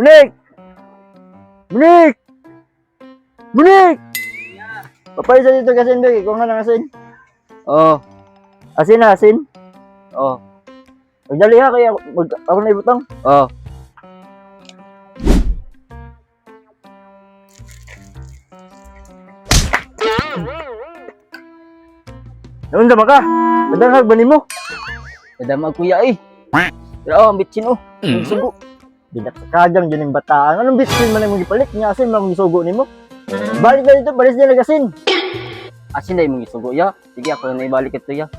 Munik! Munik! Munik! Papay sa dito kasi hindi. Kung nga ng asin. Oh, Asin na, asin. oh, Magdali ha, kaya ako na ibutang. oh. Naunda ka? Madangag ba mo? Kadamag kuya eh. Pero ang bitsin oh. Ang sugo. Binakakadang dyan yung bataan. Anong bitsin man yung gipalit? Nga asin man yung isugo ni mo. Balik na dito, balis niya nag-asin. Asin na yung isugo ya. Sige ako na ibalik ito ya.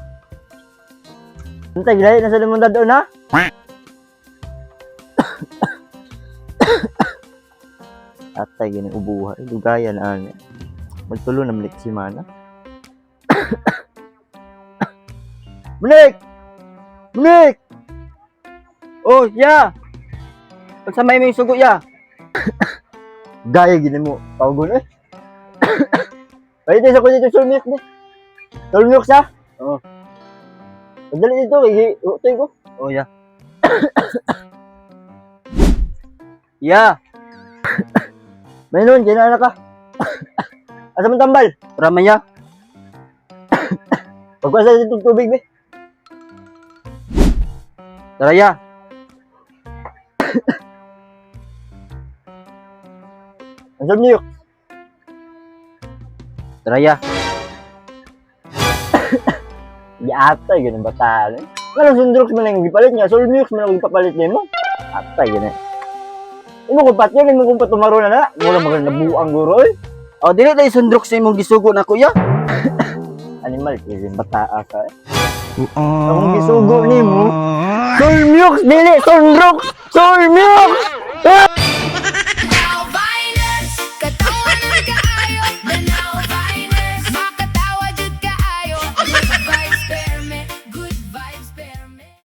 Antay, gilahi na sa limunda doon ha? Atay, ganyan ubuhay. Lugayan na ano. Magtulo na malik si Mana. Munik! Munik! Oh, ya. Pagsamay mo yung sugo ya. Gaya gini mo. Paugon eh. Pwede sa ko dito sulmilk di. Sulmilk sa? Oh. Pagdali dito, utoy ko. Oh ya. Ya. May noon, dyan na ka. Asa mong tambal? Rama ya. Pagkwasa dito tubig be. Tara ya. Ang sulmilk. Tara ya. Di atay, ganun bataan eh. Anong sundrox man lang yung gipalit niya? Sulmilk man lang yung papalit niya mo? Atay, ganun. Imo kumpat yun, imo kumpat tumaro na na. Mula maganda buang guro eh. Oh, dili tayo sundrok sa imong gisugo na kuya. Animal, kasi bataa ka eh. Akong gisugo ni mo. Sulmilk, dili, sundrox! Sulmilk! Ah!